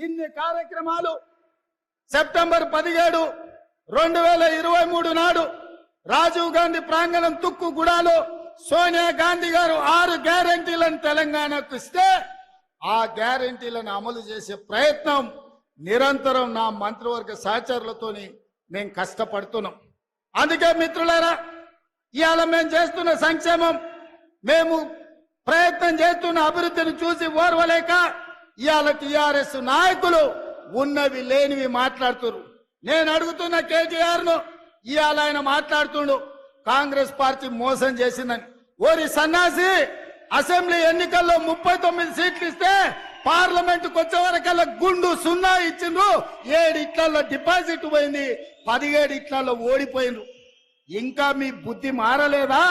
ఇన్ని కార్యక్రమాలు సెప్టెంబర్ 17, 2023 నాడు రాజీవ్ గాంధీ ప్రాంగణం తుక్కుగూడలో సోనియా గాంధీ గారు 6 గ్యారెంటీలను తెలంగాణకు ఇస్తే ఆ గ్యారెంటీలను అమలు చేసే ప్రయత్నం నిరంతరం నా మంత్రివర్గ సహచరులతోని మేము కష్టపడుతున్నాం. అందుకే మిత్రులారా, ఇవాళ మేము చేస్తున్న సంక్షేమం, మేము ప్రయత్నం చేస్తున్న అభివృద్ధిని చూసి ఓర్వలేక ఇవాళ టిఆర్ఎస్ నాయకులు ఉన్నవి లేనివి మాట్లాడుతున్నారు. నేను అడుగుతున్న కేటీఆర్ ను, ఇవాళ ఆయన మాట్లాడుతుండు కాంగ్రెస్ పార్టీ మోసం చేసిందని. ఓరి సన్నాసి, అసెంబ్లీ ఎన్నికల్లో 39 సీట్లు ఇస్తే పార్లమెంటుకు వచ్చే వరకల్లా గుండు 0 ఇచ్చిండ్రు. 7 ఇట్లలో డిపాజిట్ పోయింది, 17 ఇట్లలో ఓడిపోయిండ్రు. ఇంకా మీ బుద్ధి మారలేదా?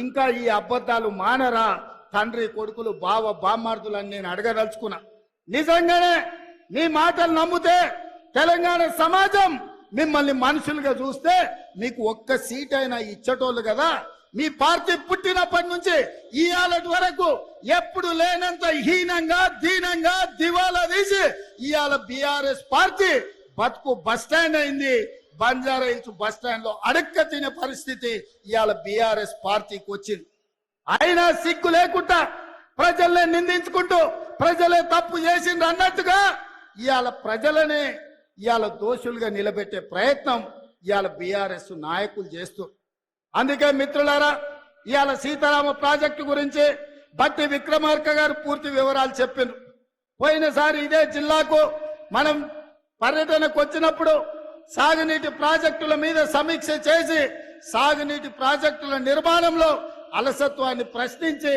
ఇంకా ఈ అబద్ధాలు మానరా? తండ్రి కొడుకులు బావ బామ్మార్దులని నేను అడగదలుచుకున్నా. నిజంగానే మీ మాటలు నమ్మితే తెలంగాణ సమాజం మిమ్మల్ని మనుషులుగా చూస్తే మీకు ఒక్క సీట్ అయినా ఇచ్చటోళ్ళు కదా. మీ పార్టీ పుట్టినప్పటి నుంచి ఇవాళటి వరకు ఎప్పుడు లేనంత హీనంగా దీనంగా దివాలా తీసి ఇవాళ బీఆర్ఎస్ పార్టీ బతుకు బస్టాండ్ అయింది. బంజారా హిల్స్ బస్టాండ్ లో అడక్క తినే పరిస్థితి ఇవాళ బీఆర్ఎస్ పార్టీకి వచ్చింది. అయినా సిగ్గు లేకుండా ప్రజల్ని నిందించుకుంటూ ప్రజలే తప్పు చేసిండ్రు అన్నట్టుగా ఇవాళ ప్రజలనే ఇవాళ దోషులుగా నిలబెట్టే ప్రయత్నం ఇవాళ బీఆర్ఎస్ నాయకులు చేస్తారు. అందుకే మిత్రులారా, ఇవాళ సీతారామ ప్రాజెక్టు గురించి బట్టి విక్రమార్క గారు పూర్తి వివరాలు చెప్పిండ్రు. పోయినసారి ఇదే జిల్లాకు మనం పర్యటనకు వచ్చినప్పుడు సాగునీటి ప్రాజెక్టుల మీద సమీక్ష చేసి సాగునీటి ప్రాజెక్టుల నిర్మాణంలో అలసత్వాన్ని ప్రశ్నించి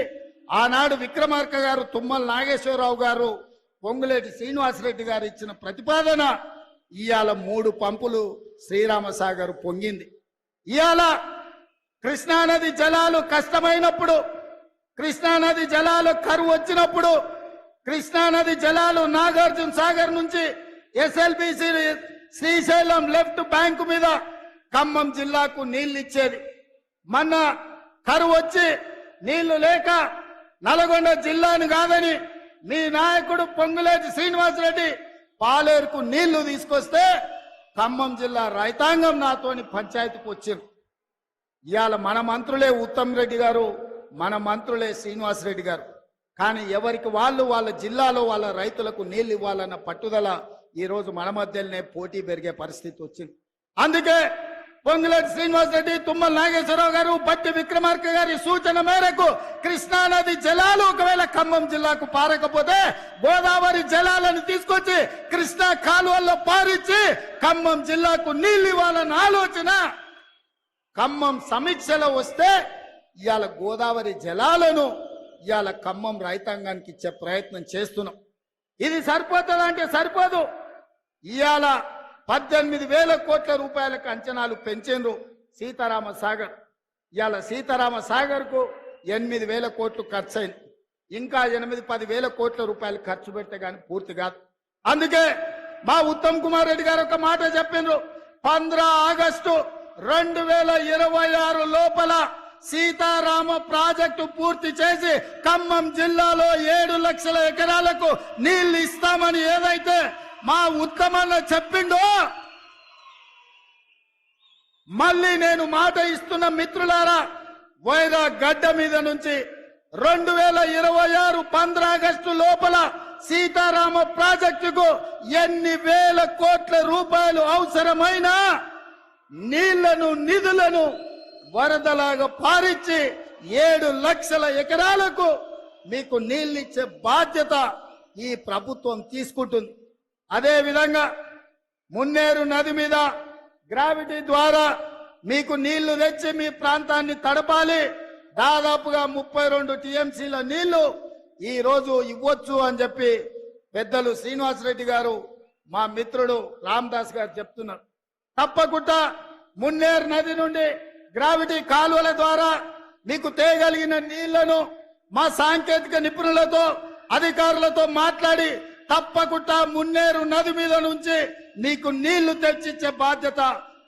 ఆనాడు విక్రమార్క గారు, తుమ్మల నాగేశ్వరరావు గారు, పొంగులేటి శ్రీనివాసరెడ్డి గారు ఇచ్చిన ప్రతిపాదన ఇవాళ 3 పంపులు శ్రీరామసాగర్ పొంగింది. ఇవాళ కృష్ణానది జలాలు కష్టమైనప్పుడు, కృష్ణానది జలాలు కరువు వచ్చినప్పుడు, కృష్ణానది జలాలు నాగార్జున సాగర్ నుంచి ఎస్ఎల్బిసి శ్రీశైలం లెఫ్ట్ బ్యాంకు మీద ఖమ్మం జిల్లాకు నీళ్లు ఇచ్చేది. మొన్న కరువు వచ్చి నీళ్లు లేక నల్గొండ జిల్లాను కాదని మీ నాయకుడు పొంగులేటి శ్రీనివాసరెడ్డి పాలేరుకు నీళ్లు తీసుకొస్తే ఖమ్మం జిల్లా రైతాంగం నాతోని పంచాయతీకి వచ్చింది. ఇవాళ మన మంత్రులే ఉత్తమ్ రెడ్డి గారు, మన మంత్రులే శ్రీనివాసరెడ్డి గారు. కానీ ఎవరికి వాళ్ళు వాళ్ళ జిల్లాలో వాళ్ళ రైతులకు నీళ్లు ఇవ్వాలన్న పట్టుదల ఈ రోజు మన మధ్యలోనే పోటీ పెరిగే పరిస్థితి వచ్చింది. అందుకే పొంగులేటి శ్రీనివాసరెడ్డి, తుమ్మల నాగేశ్వరరావు గారు, బట్టి విక్రమార్క గారి సూచన మేరకు కృష్ణానది జలాలు ఒకవేళ ఖమ్మం జిల్లాకు పారకపోతే గోదావరి జలాలను తీసుకొచ్చి కృష్ణా కాలువల్లో పారించి ఖమ్మం జిల్లాకు నీళ్లు ఇవ్వాలన్న ఆలోచన ఖమ్మం సమీక్షలో వస్తే ఇవాళ గోదావరి జలాలను ఇవాళ ఖమ్మం రైతాంగానికి ఇచ్చే ప్రయత్నం చేస్తున్నాం. ఇది సరిపోతుందా అంటే సరిపోదు. ఇవాళ 18,000 కోట్ల రూపాయలకు అంచనాలు పెంచేందుకు సీతారామ సాగర్. ఇవాళ సీతారామ సాగర్ కు 8,000 కోట్లు ఖర్చు అయింది. ఇంకా 8-10,000 కోట్ల రూపాయలు ఖర్చు పెడితే గానీ పూర్తి కాదు. అందుకే మా ఉత్తమ్ కుమార్ రెడ్డి గారు ఒక మాట చెప్పిండ్రు, 15 ఆగస్టు 2026 లోపల సీతారామ ప్రాజెక్టు పూర్తి చేసి ఖమ్మం జిల్లాలో 7 లక్షల ఎకరాలకు నీళ్లు ఇస్తామని ఏదైతే మా ఉత్తమన్న చెప్పిండో, మళ్ళీ నేను మాట ఇస్తున్న మిత్రులారా, వైరా గడ్డ మీద నుంచి 2026 15 ఆగస్టు లోపల సీతారామ ప్రాజెక్టుకు ఎన్ని వేల కోట్ల రూపాయలు అవసరమైనా నీళ్లను నిధులను వరదలాగా పారించి 7 లక్షల ఎకరాలకు మీకు నీళ్ళిచ్చే బాధ్యత ఈ ప్రభుత్వం తీసుకుంటుంది. అదే విధంగా మున్నేరు నది మీద గ్రావిటీ ద్వారా మీకు నీళ్లు తెచ్చి మీ ప్రాంతాన్ని తడపాలి. దాదాపుగా 32 టీఎంసీల నీళ్లు ఈ రోజు ఇవ్వచ్చు అని చెప్పి పెద్దలు శ్రీనివాసరెడ్డి గారు, మా మిత్రుడు రామదాస్ గారు చెప్తున్నారు. తప్పకుండా మున్నేరు నది నుండి గ్రావిటీ కాలువల ద్వారా మీకు తేగలిగిన నీళ్లను మా సాంకేతిక నిపుణులతో అధికారులతో మాట్లాడి తప్పకుండా మున్నేరు నది మీద నుంచి మీకు నీళ్లు తెచ్చిచ్చే బాధ్యత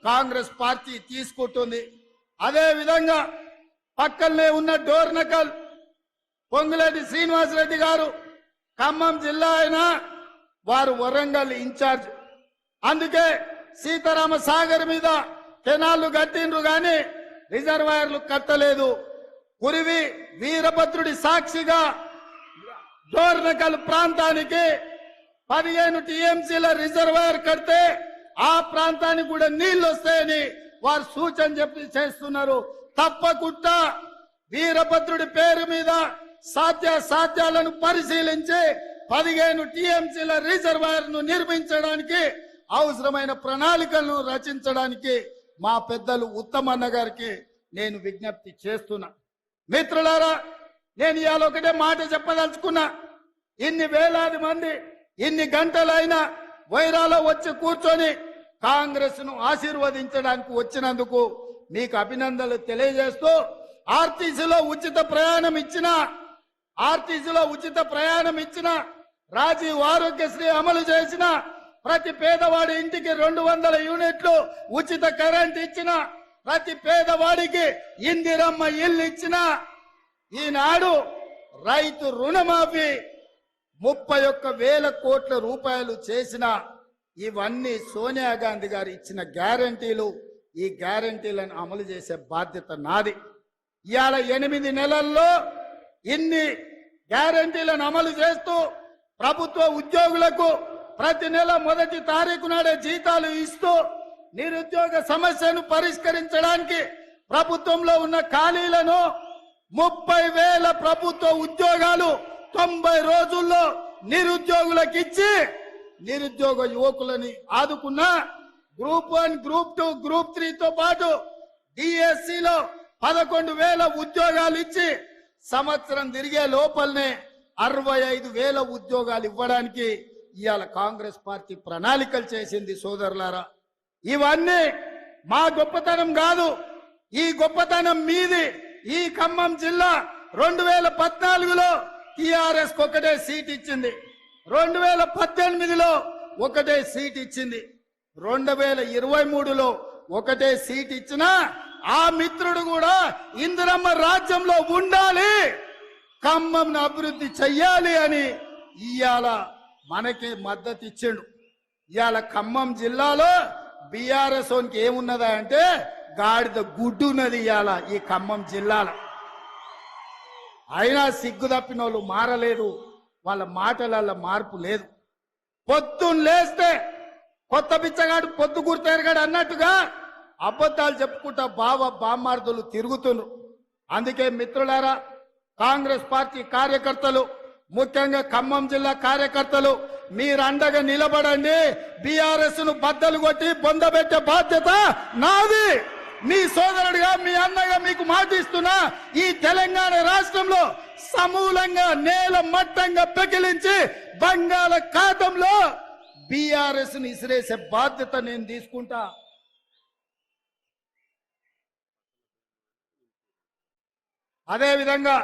కాంగ్రెస్ పార్టీ తీసుకుంటుంది. అదే విధంగా పక్కనే ఉన్న డోర్నకల్ పొంగులేటి శ్రీనివాసరెడ్డి గారు ఖమ్మం జిల్లా అయినా వారు వరంగల్ ఇన్ఛార్జ్. అందుకే సీతారామ సాగర్ మీద కెనాళ్లు కట్టిండ్రు గాని రిజర్వాయర్లు కట్టలేదు. కురివి వీరభద్రుడి సాక్షిగా డోర్నకల్ ప్రాంతానికి 15 టీఎంసీల రిజర్వాయర్ కడితే ఆ ప్రాంతానికి కూడా నీళ్లు వస్తాయని వారు సూచన చెప్పి చేస్తున్నారు. తప్పకుండా వీరభద్రుడి పేరు మీద సాధ్యాలను పరిశీలించి 15 టీఎంసీల రిజర్వాయర్ ను నిర్మించడానికి అవసరమైన ప్రణాళికలను రచించడానికి మా పెద్దలు ఉత్తమన్న గారికి నేను విజ్ఞప్తి చేస్తున్నా. మిత్రులారా, నేను ఇవాళ ఒకటే మాట చెప్పదలుచుకున్నా. ఇన్ని వేలాది మంది ఇన్ని గంటలైనా వైరాలో వచ్చి కూర్చొని కాంగ్రెస్ ను ఆశీర్వదించడానికి వచ్చినందుకు మీకు అభినందనలు తెలియజేస్తూ ఆర్టీసీలో ఉచిత ప్రయాణం ఇచ్చిన రాజీవ్ ఆరోగ్యశ్రీ అమలు చేసిన ప్రతి పేదవాడి ఇంటికి 200 యూనిట్లు ఉచిత కరెంట్ ఇచ్చిన ప్రతి పేదవాడికి ఇందిరమ్మ ఇల్లు ఇచ్చిన ఈనాడు రైతు రుణమాఫీ 31,000 కోట్ల రూపాయలు చేసిన ఇవన్నీ సోనియా గాంధీ గారు ఇచ్చిన గ్యారంటీలు. ఈ గ్యారంటీలను అమలు చేసే బాధ్యత నాది. ఇవాళ 8 నెలల్లో ఇన్ని గ్యారంటీలను అమలు చేస్తూ ప్రభుత్వ ఉద్యోగులకు ప్రతి నెల 1వ తారీఖు నాడే జీతాలు ఇస్తూ నిరుద్యోగ సమస్యను పరిష్కరించడానికి ప్రభుత్వంలో ఉన్న ఖాళీలను 30,000 ప్రభుత్వ ఉద్యోగాలు 90 రోజుల్లో నిరుద్యోగులకు ఇచ్చి నిరుద్యోగ యువకులని ఆదుకున్న గ్రూప్ 1, గ్రూప్ 2, గ్రూప్ 3 తో పాటు డిఎస్సిలో 11,000 ఉద్యోగాలు ఇచ్చి సంవత్సరం తిరిగే లోపలనే 65,000 ఉద్యోగాలు ఇవ్వడానికి ఇవాళ కాంగ్రెస్ పార్టీ ప్రణాళికలు చేసింది. సోదరులారా, ఇవన్నీ మా గొప్పతనం కాదు, ఈ గొప్పతనం మీది. ఈ ఖమ్మం జిల్లా 2014లో టిఆర్ఎస్ ఒకటే సీట్ ఇచ్చింది, 2018లో ఒకటే సీట్ ఇచ్చింది, 2023లో ఒకటే సీట్ ఇచ్చినా ఆ మిత్రుడు కూడా ఇందిరమ్మ రాజ్యంలో ఉండాలి, ఖమ్మంను అభివృద్ధి చెయ్యాలి అని ఇవాళ మనకి మద్దతు ఇచ్చిండు. ఇవాళ ఖమ్మం జిల్లాలో బీఆర్ఎస్ ఓనికి ఏమున్నదా అంటే గాడిద గుడ్డు ఉన్నది ఇవాళ ఈ ఖమ్మం జిల్లాలో. అయినా సిగ్గు తప్పిన వాళ్ళు మారలేదు, వాళ్ళ మాటలలో మార్పు లేదు. పొద్దున్న లేస్తే కొత్త బిచ్చగాడు పొద్దు గుర్తెరగాడు అన్నట్టుగా అబద్ధాలు చెప్పుకుంటా బామ్మార్దులు తిరుగుతున్నారు. అందుకే మిత్రులారా, కాంగ్రెస్ పార్టీ కార్యకర్తలు, ముఖ్యంగా ఖమ్మం జిల్లా కార్యకర్తలు మీరు అండగా నిలబడండి. బీఆర్ఎస్ ను బద్దలు కొట్టి పొందబెట్టే బాధ్యత నాది. మీ సోదరుడిగా, మీ అన్నగా మీకు మాటిస్తున్నా, ఈ తెలంగాణ రాష్ట్రంలో సమూలంగా నేల మట్టంగా పెకిలించి బంగాళాఖాతంలో బీఆర్ఎస్ ను ఇసిరేసే బాధ్యత నేను తీసుకుంటా. అదే విధంగా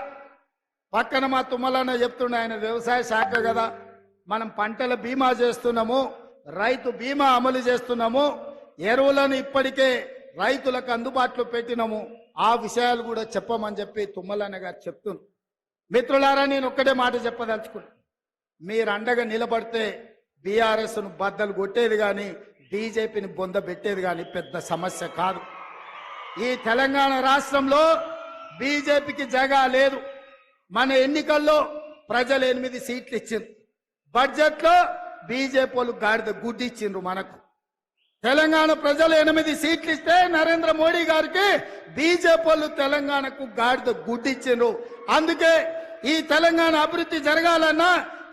పక్కన మా తుమ్మలన్న చెప్తుండే, ఆయన వ్యవసాయ శాఖ కదా, మనం పంటల బీమా చేస్తున్నాము, రైతు బీమా అమలు చేస్తున్నాము, ఎరువులను ఇప్పటికే రైతులకు అందుబాటులో పెట్టినాము, ఆ విషయాలు కూడా చెప్పమని చెప్పి తుమ్మలన్న గారు చెప్తున్నారు. మిత్రులారా, నేను ఒక్కటే మాట చెప్పదలుచుకున్నా, మీరు అండగా నిలబడితే బీఆర్ఎస్ ను బద్దలు కొట్టేది కానీ బీజేపీని బొంద పెట్టేది కానీ పెద్ద సమస్య కాదు. ఈ తెలంగాణ రాష్ట్రంలో బీజేపీకి జగా లేదు. మన ఎన్నికల్లో ప్రజలు 8 సీట్లు ఇచ్చిండ్రు, బడ్జెట్ లో బీజేపీ వాళ్ళు గాడిద గుడ్డి ఇచ్చిండ్రు. మనకు తెలంగాణ ప్రజలు 8 సీట్లు ఇస్తే నరేంద్ర మోడీ గారికి బీజేపీ వాళ్ళు తెలంగాణకు గాడిద గుడ్డి ఇచ్చిండ్రు. అందుకే ఈ తెలంగాణ అభివృద్ధి జరగాలన్నా,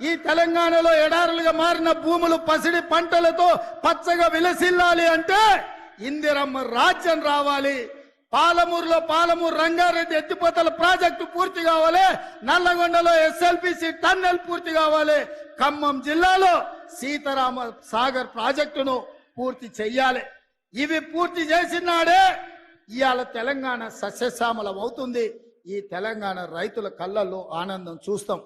ఈ తెలంగాణలో ఎడారులుగా మారిన భూములు పసిడి పంటలతో పచ్చగా విలసిల్లాలి అంటే ఇందిరమ్మ రాజ్యం రావాలి. పాలమూరు రంగారెడ్డి ఎత్తిపోతల ప్రాజెక్టు పూర్తి కావాలి, నల్లగొండలో ఎస్ఎల్బిసి టన్నెల్ పూర్తి కావాలి, ఖమ్మం జిల్లాలో సీతారామ సాగర్ ప్రాజెక్టును పూర్తి చెయ్యాలి. ఇవి పూర్తి చేసినాడే ఇవాళ తెలంగాణ సస్యశ్యామలం అవుతుంది. ఈ తెలంగాణ రైతుల కళ్ళల్లో ఆనందం చూస్తాం.